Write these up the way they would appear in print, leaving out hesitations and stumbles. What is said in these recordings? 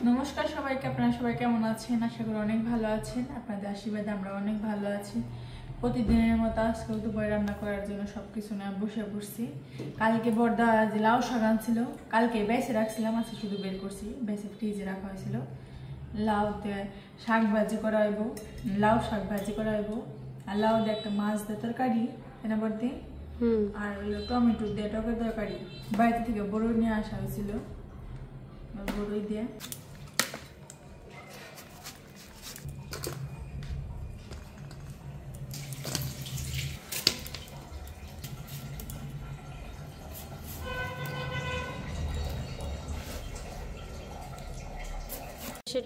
নমস্কার সবাইকে, আপনারা সবাই কেমন আছেন? আশা করি অনেক ভালো আছেন। আপনাদের আশীর্বাদে আমরা অনেক ভালো আছি। প্রতিদিনের মতো আজকেও দুপুরে রান্না করার জন্য সবকিছু নিয়ে বসে পড়ছি। কালকে বর্দা যে লাউ শাক আনছিল, কালকে বেঁচে রাখছিলাম, আজকে শুধু বের করছি। বেঁচে ফ্রিজে রাখা হয়েছিল। লাউতে শাক ভাজি করা হইব, লাউ শাক ভাজি করা হইব, আর লাউ দিয়ে একটা মাছ দিয়ে তরকারি এনে বর্দি, আর হলো টমেটো দিয়ে টকের তরকারি। বাড়িতে থেকে বড়ই নিয়ে আসা হয়েছিল, বড়ই দিয়ে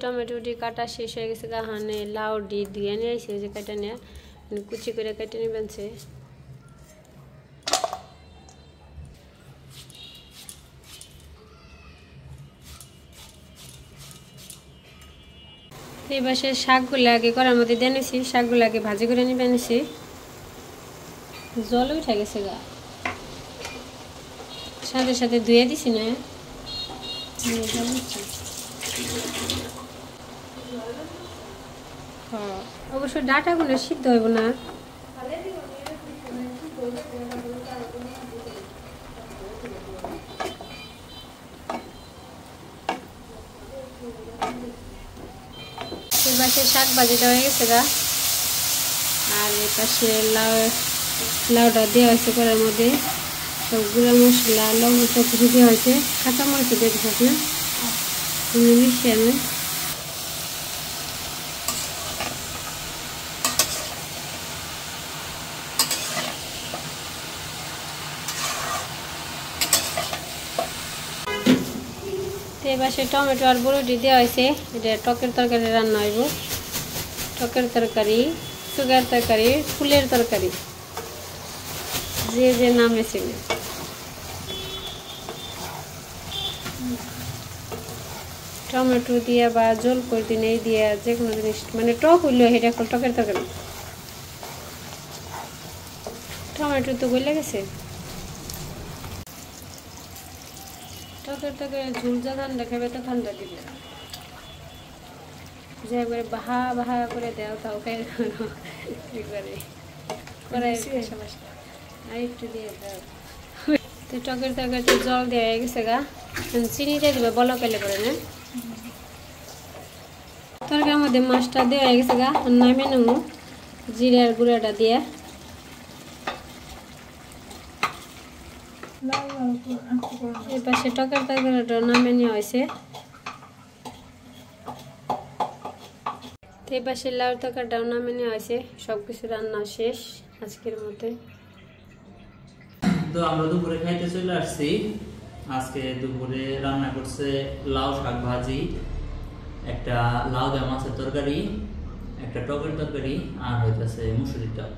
টমেটোটি কাটা শেষ হয়ে গেছে। গাহানে লাউ দিয়ে নিয়ে আসছে, যে কাটা নিয়ে কুচি করে কেটে নিবেনছে। এবার সে শাকগুলো আগে করার মধ্যে দিয়ে নিছি, শাকগুলো আগে ভাজি করে নিবে নিছি। জল উঠে গেছে গা, সাথে সাথে ধুয়ে দিছি না, অবশ্য ডাটাগুলো সিদ্ধ হইব না। এপাশে শাক ভাজিটা হয়ে গেছে গা, আর এপাশে লাউটা দেওয়া হয়েছে করার মধ্যে। সব গুঁড়া মশলা লবণ সব কিছু দেওয়া হয়েছে, কাঁচা মরিচ দিয়ে দিচ্ছি না মিশিয়ে আমি। এবার সে টমেটো আর বড়ি দেওয়া হয়েছে। এটা টকের তরকারি রান্না হইব। টকের তরকারি, সুগার তরকারি, ফুলের তরকারি, যে যে নামে ছিল। টমেটো দিয়ে বা জল করে দিন, এই দিয়ে যে কোনো জিনিস মানে টক হইলেও এটা এখন টকের তরকারি। টমেটো তো গলে গেছে। টকের তরকারি ঝুল যা ঠান্ডা খাবে তো ঠান্ডা দিবে, যে একবারে বাহা বাহা করে দেও তাও খাই একবারে কড়াই আর একটু দিয়ে দাও। তো টকের তরকারিতে জল দেওয়া হয়ে গেছে গা, চিনি দিয়ে দিবে বলক এলে করে না। তরকারির মধ্যে মাছটা দেওয়া হয়ে গেছে গা, নামিয়ে নেব জিরার গুঁড়াটা দিয়ে। এই পাশে টকের তরকারিটা নামিয়ে নেওয়া হয়েছে। এই পাশে লাউ তরকারিটাও নামিয়ে নেওয়া হয়েছে। সবকিছু রান্না শেষ আজকের মতো। তো আমরা দুপুরে খাইতে চলে আসছি। আজকে দুপুরে রান্না করছে লাউ শাক ভাজি, একটা লাউ দিয়ে মাছের তরকারি, একটা টকের তরকারি, আর হইতেছে মুসুরির ডাল।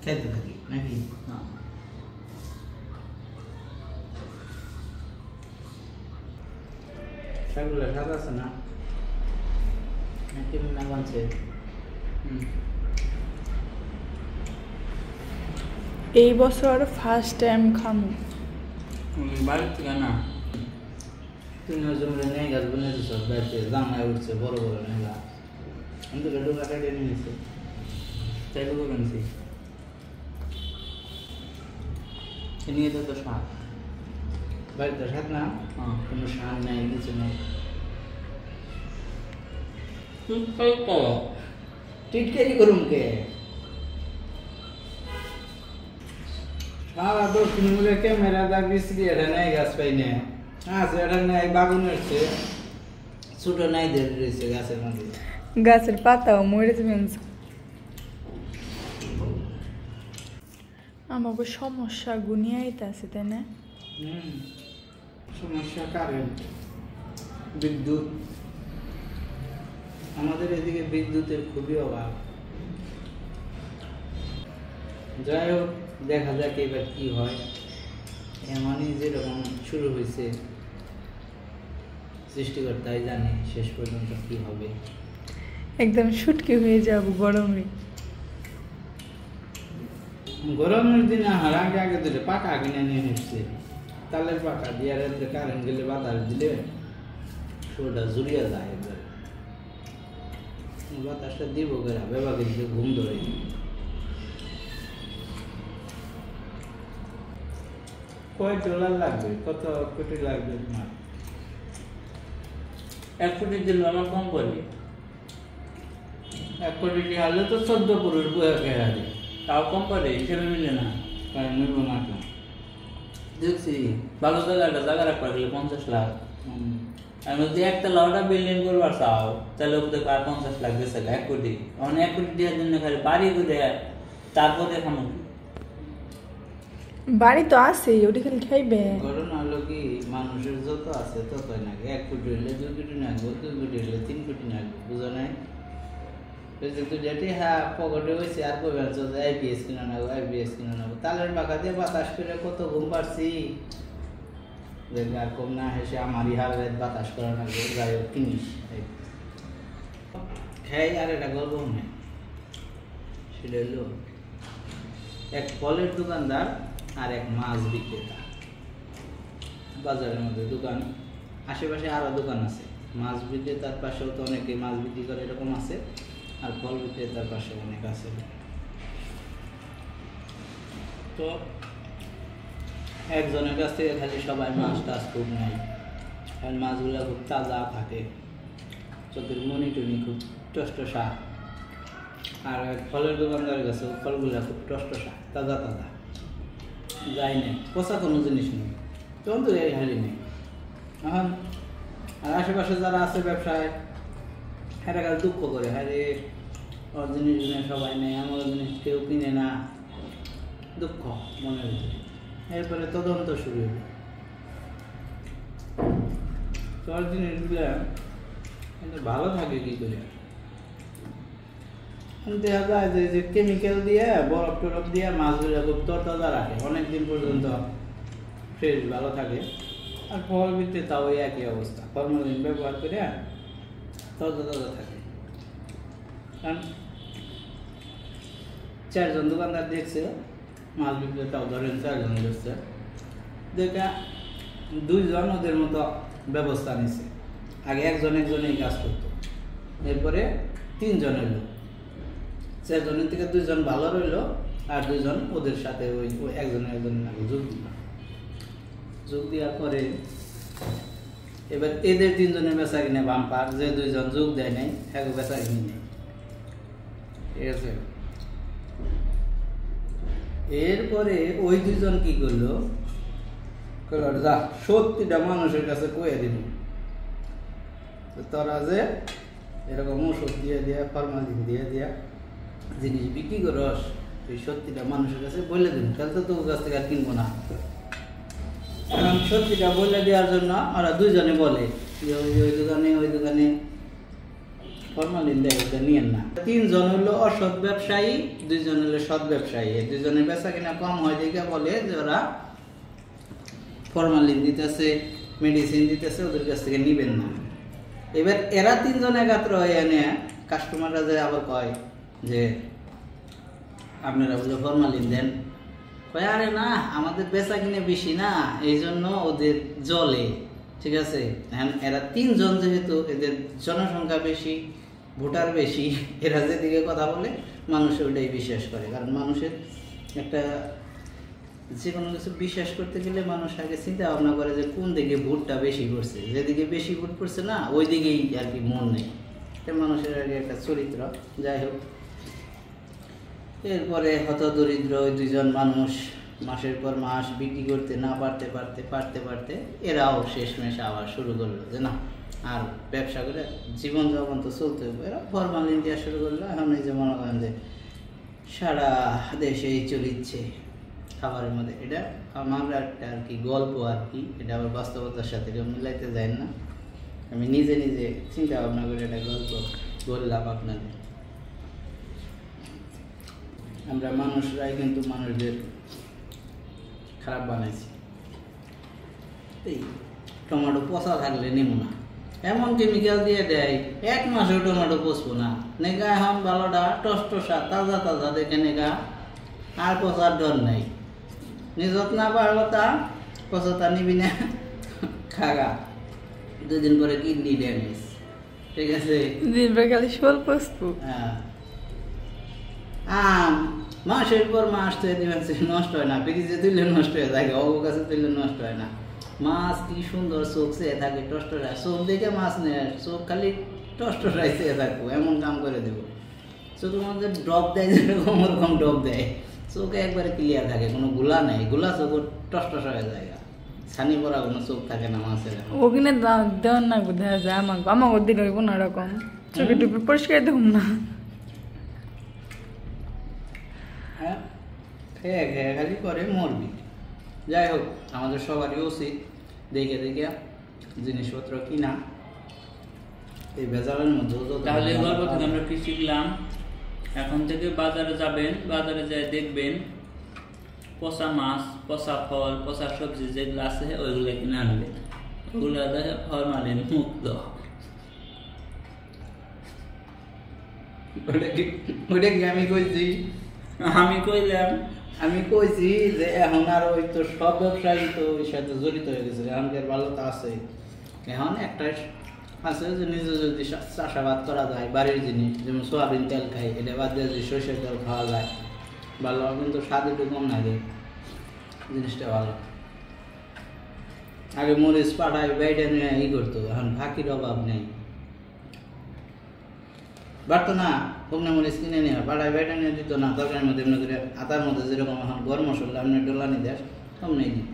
খাইতে থাকি নাকি? শাকগুলো সাদা আছে না, কেমন না বানছে। এই বছর ফার্স্ট টাইম খামু বাড়ির থেকে না, তুমি জমিতে নেই গাছ বনেছে, সব বাড়িতে জামায় উঠছে বড় বড় নেগা, আমি তো ডোকা কেটে নিয়েছি, তাই ডোকা কিনছি নিয়ে তো শাক বাড়িতে শাক না, কোনো শাক নেই, কিছু নেই। টিটকারি করুন কে সারা 10 দিন মিলে ক্যামেরা দা বিসরি এটা নাই গাছ পাইনে, এটা নাই বাগুন হচ্ছে, ছোট নাই ধরে রয়েছে গাছের মধ্যে, গাছের পাতাও মরে যাবে। আমাকে সমস্যা গুনিয়াইতে আছে, তাই না? সমস্যা কারেন্ট, বিদ্যুৎ, আমাদের এদিকে বিদ্যুতের খুবই অভাব। যাই হোক, দেখা যাক এবার কি হয়। এমনই যেরকম শুরু হয়েছে, সৃষ্টিকর্তাই জানে শেষ পর্যন্ত কি হবে। একদম শুটকি হয়ে যাব গরমে। গরমের দিনে আগে আগে ধরে পাকা কিনে নিয়ে নিচ্ছে, তালের পাকা দিয়ে কারেন্ট গেলে বাতাস দিলে শোটা জুড়িয়ে যায় একবারে। বাতাসটা দিব কেনা বেবা কিন্তু ঘুম ধরে। কয় ডলার লাগবে, কত কোটি লাগবে তোমার? 1 কোটি দিল আমার কম পড়বে। 1 কোটি হলে তো 14 পুরুষ বয়ে কেনা যায়, তাও কম পড়ে, হিসেবে মিলে না। তাই নেব না কেন? দেখছি ভালো জায়গা রাখবার গেলে 50 লাখ। আমি যদি একটা লাউটা বিল্ডিং করবার চাও তাহলে ওদের আর 50 লাখ গেছে 1 কোটি। মানে 1 কোটি দেওয়ার জন্য খালি বাড়ি করে তারপরে খামো। বাড়ি তো আছে, ওটি খালি খাইবে। ঘটনা হলো কি, মানুষের যত আছে ততই নাকি। 1 কোটি হলে 2 কোটি নাগবো, 2 কোটি হলে 3 কোটি নাগবো, বুঝো নাই? যেটি হ্যাঁ পকেটে হয়েছে আর কবে আইপিএস কিনে নেবো, আইপিএস কিনে নেবো। তালের পাখা দিয়ে বাতাস করে কত ঘুম পাচ্ছি, দেখবে আর কম না হেসে আমারই হার বাতাস করা লাগবে। যাই হোক কিনিস খাই। আর এটা গল্প নেই, সেটা হলো এক ফলের দোকানদার আর এক মাছ বিক্রেতা। বাজারের মধ্যে দোকান, আশেপাশে আরো দোকান আছে। মাছ বিক্রেতার পাশেও তো অনেকে মাছ বিক্রি করে, এরকম আছে। আর ফল বিক্রেতার পাশে অনেক আছে। তো একজনের কাছ থেকে খালি সবাই মাছ টাছ খুব নেয়, আর মাছগুলো খুব তাজা থাকে, চোখের মনি টনি খুব টসটসা। আর ফলের দোকানদারের কাছে ফলগুলো খুব টসটসা, তাজা তাজা, যাই নেই, পচা কোনো জিনিস নেই, তখন তো এই হালি নেই। এখন আর আশেপাশে যারা আছে ব্যবসায়, হ্যাঁ কাল দুঃখ করে, হ্যাঁ রে ওর জিনিস সবাই নেই, আমার জিনিস কেউ কিনে না, দুঃখ মনের ভিতরে। এরপরে তদন্ত শুরু হলো, তোর জিনিসগুলো কিন্তু ভালো থাকে কি করে? দেখা যায় যে কেমিক্যাল দিয়ে বরফ টরফ দিয়ে মাছগুলো খুব তরতাজা রাখে, অনেকদিন পর্যন্ত ফ্রেশ ভালো থাকে। আর ফল বিক্রেতাও ওই একই অবস্থা, ফর্মালিন ব্যবহার করে তাজা তাজা থাকে। কারণ 4 জন দোকানদার দেখছে, মাছ বিক্রেতাও ধরেন 4 জন দেখছে, দেখা 2 জন ওদের মতো ব্যবস্থা নিছে। আগে একজনেই কাজ করতো, এরপরে 3 জন এলো। 4 জনের থেকে 2 জন ভালো রইলো, আর 2 জন ওদের সাথে ওই একজনের আগে যোগ দিল। যোগ দেওয়ার পরে এবার এদের 3 জনের বেচা কিনে বাম্পার, যে 2 জন যোগ দেয় নাই এক বেচা কিনে নেই, ঠিক আছে? এরপরে ওই 2 জন কি করলো, যা সত্যিটা মানুষের কাছে কয়ে দিল, তোরা যে এরকম ওষুধ দিয়ে দিয়া ফরমালিন দিয়ে দিয়া জিনিস বিক্রি করস, এই সত্যিটা মানুষের কাছে বলে দিন, তাহলে তো তোর কাছ থেকে আর কিনবো না। কারণ সত্যিটা বলে দেওয়ার জন্য ওরা 2 জনে বলে যে ওই দোকানে ফরমালিন দেয়, ওটা নিয়েন না। 3 জন হলো অসৎ ব্যবসায়ী, 2 জন হলো সৎ ব্যবসায়ী। 2 জনের বেচা কিনা কম হয় দেখে বলে যে ওরা ফরমালিন দিতেছে, মেডিসিন দিতেছে, ওদের কাছ থেকে নিবেন না। এবার এরা 3 জন একাত্র হয়ে এনে কাস্টমাররা যে আবার কয় যে আপনারা বলে ফরমালিন দেন, কয় আরে না আমাদের বেচা কিনে বেশি না, এই জন্য ওদের জলে, ঠিক আছে? এরা 3 জন যেহেতু, এদের জনসংখ্যা বেশি, ভোটার বেশি, এরা যেদিকে কথা বলে মানুষ ওইটাই বিশ্বাস করে। কারণ মানুষের একটা যে কোনো কিছু বিশ্বাস করতে গেলে মানুষ আগে চিন্তা ভাবনা করে যে কোন দিকে ভোটটা বেশি পড়ছে, যেদিকে বেশি ভোট পড়ছে না ওই দিকেই আর কি মন নেই, এটা মানুষের আগে একটা চরিত্র। যাই হোক, এরপরে হত দরিদ্র ওই 2 জন মানুষ মাসের পর মাস বিক্রি করতে না পারতে এরাও শেষমেশ আবার শুরু করলো যে না আর ব্যবসা করে জীবনযাপন তো চলতে হবে, এরা ফরমালিন দেওয়া শুরু করলো। এখন এই যে মনে করেন যে সারা দেশেই চলিচ্ছে খাবারের মধ্যে। এটা আমার একটা আর কি গল্প আর কি, এটা আবার বাস্তবতার সাথে কেউ মিলাইতে যায় না, আমি নিজে চিন্তা ভাবনা করে একটা গল্প বললাম আপনাদের। আমরা মানুষরাই কিন্তু মানুষদের খারাপ বানাইছি। এই টমেটো পচা থাকলে নেব না, এমন কেমিক্যাল দিয়ে দেয় 1 মাসেও টমেটো পচবো না। নেগা এখন ভালোটা টসটসা তাজা দেখে নেগা, আর পচার ডর নাই। নিজত না পারবো তা পচতা নিবি না খাগা 2 দিন পরে কিডনি ড্যামেজ ঠিক আছে দিন পর খালি শোল পচবো মাসের পর মাস তো নষ্ট হয় না ফ্রিজে তুললে নষ্ট হয়ে যায় অগো কাছে তুললে নষ্ট হয় না মাছ কি সুন্দর চোখ চেয়ে থাকে টস্টরা চোখ দেখে মাছ নেয় চোখ খালি টস্টরাই চেয়ে থাকবো এমন কাম করে দেবো চোখের মধ্যে ড্রপ দেয় যেরকম ওরকম ড্রপ দেয় চোখে একবারে ক্লিয়ার থাকে কোনো গুলা নেই গুলা চোখ টস্টস হয়ে যায় ছানি পড়া কোনো চোখ থাকে না মাছের ওখানে দেওয়ার না দেখা যায় আমাকে দিন হইব না রকম চোখে টুপি পরিষ্কার দেখুন না খেয়ে খেয়ে খালি করে মরবি যাই হোক আমাদের সবারই উচিত দেখে দেখে জিনিসপত্র কিনা এই ভেজালের মধ্যে তাহলে গল্প থেকে আমরা কি শিখলাম এখন থেকে বাজারে যাবেন বাজারে যাই দেখবেন পচা মাছ পচা ফল পচা সবজি যেগুলো আছে ওইগুলো কিনে আনবেন ওগুলো ফরমালিন মুক্ত ওটা কি আমি কইছি আমি কইলাম আমি কইছি যে এখন আর ওই তো সব ব্যবসায়ী তো ওই সাথে জড়িত হয়ে গেছে এখনকার ভালো তো আছে এখন একটা আছে যে নিজে যদি চাষাবাদ করা যায় বাড়ির জিনিস যেমন সোয়াবিন তেল খাই এটা বাদ দিয়ে যদি সরষের তেল খাওয়া যায় ভালো কিন্তু স্বাদ একটু কম লাগে জিনিসটা ভালো আগে মরিচ পাঠাই বাইরে নিয়ে করতো এখন ফাঁকির অভাব নেই বাড়তো না শুকনো মরিচ কিনে নিয়ে পাড়ায় বাইরে নিয়ে দিত না তরকারির মধ্যে এমনি করে আটার মধ্যে যেরকম এখন গরম মশলা এমনি ডোলানি দেয় কম নেই দিই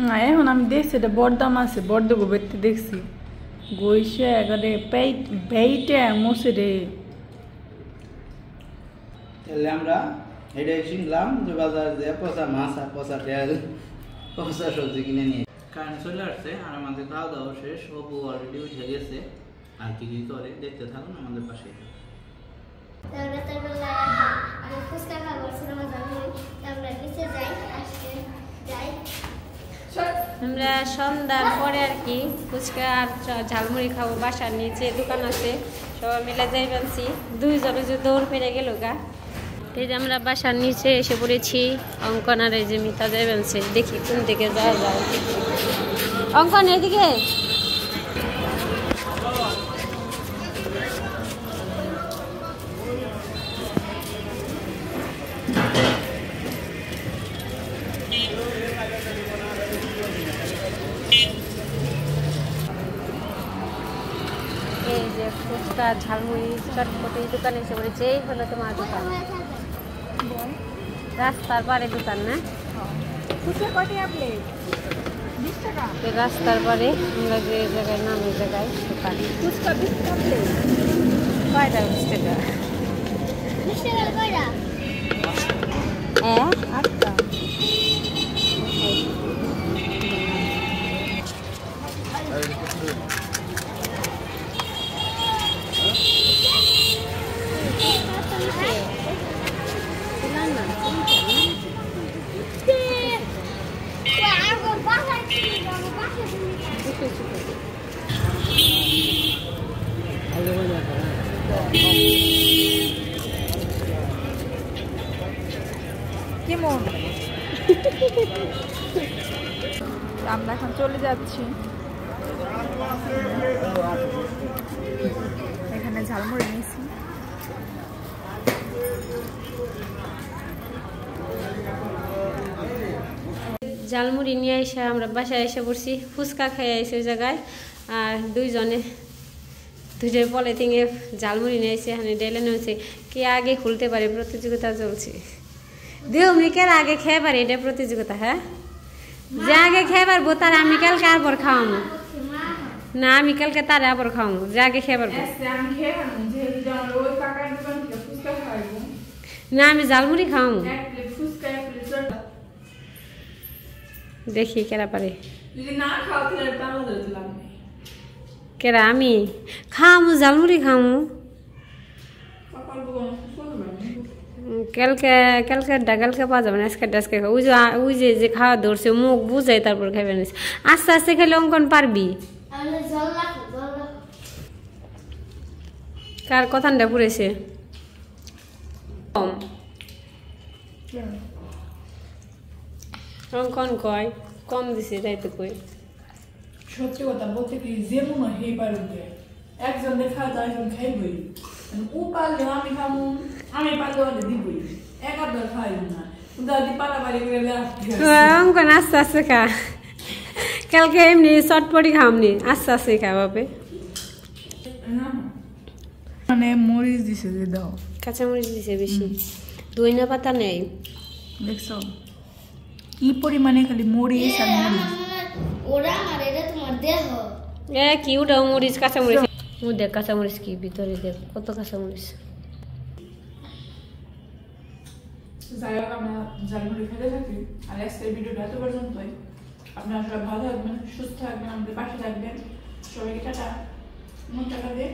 না এখন আমি দেখছি এটা বড়দাম আছে বড় গোবেরতে দেখছি গইসে একেবারে বেইটে মসে রে তাহলে আমরা এটাই শিখলাম যে বাজার যে পচা মাছ আর পচা তেল পচা সবজি কিনে নিয়ে কারেন্ট চলে আসছে আর আমাদের খাওয়া দাওয়া শেষ অপু অলরেডি উঠে গেছে আর কি কি করে দেখতে থাকুন আমাদের পাশে আমরা সন্ধ্যার পরে আর কি ফুচকা আর ঝালমুড়ি খাবো বাসার নিচে দোকান আছে সবাই মিলে যাই বানছি 2 জনে যে দৌড় ফেরে গেল গা এই যে আমরা বাসার নিচে এসে পড়েছি অঙ্কন আর এই যে মিতা যাই বানছে দেখি কোন দিকে যাওয়া যায় অঙ্কন এদিকে এই যে ফুচকা ঝালমুড়ি চটপটি দোকানে এসে পড়েছে এই হলো তোমার দোকান রাস্তার পারে দোকান না রাস্তার পারে আমরা যে জায়গায় নাম ওই জায়গায় দোকান কয়টা 20 টাকা হ্যাঁ 8টা কেমন আমরা এখন চলে যাচ্ছি এখানে ঝালমুড়ি নিয়েছি ঝালমুড়ি নিয়ে এসে আমরা বাসায় এসে পড়ছি ফুচকা খেয়ে এসে ওই জায়গায় আর 2 জনে 2 পলিথিনে ঝালমুড়ি নিয়ে এসে এখানে ডেলে নিয়েছে কে আগে খুলতে পারে প্রতিযোগিতা চলছে দেও মিকের আগে খেয়ে পারে এটা প্রতিযোগিতা হ্যাঁ যে আগে খেয়ে পারবো তার আমি কালকে আবার খাওয়াবো না আমি কালকে তার আবার খাওয়াবো যে আগে খেয়ে পারবো না আমি ঝালমুড়ি খাওয়াবো দেখি কেরা পারে কেরা আমি খাওয়াবো ঝালমুড়ি খাওয়াবো কালকে পাওয়া যাবে না আজকে ওই যে খাওয়া ধরছে মুখ বুঝাই তারপর খাইবে না আস্তে আস্তে খেলে অঙ্কন পারবি কার কথাটা পুরেছে অঙ্কন কয় কম দিছে তাই তো কই সত্যি কথা বলতে কি যেমন হয় সেই পারবে একজন দেখা যায় একজন খাইবই ও পারলে আমি খামু আমি পারলে ওদের দিবই একাধার খাইব না দাদি পারাবাড়ি করে অঙ্কন আস্তে আস্তে খা কালকে এমনি চটপটি খামনি আস্তে আস্তে খা বাপে মানে মরিচ দিছে যে দাও কাঁচামরিচ দিছে বেশি দইনা পাতা নেই দেখছো কি পরিমাণে খালি মরিচ আর মরিচ ওরা আর এটা তোমার দেহ কি ওটাও মরিচ কাঁচামরিচ ও দেখ কাঁচামরিচ কি ভিতরে দেখ কত কাঁচামরিচ যাই হোক আমরা জালমুড়ি খেতে থাকি আর আজকের ভিডিওটা এত পর্যন্তই আপনারা সবাই ভালো থাকবেন সুস্থ থাকবেন আমাদের পাশে থাকবেন সবাইকে টাটা মন টাকা দিয়ে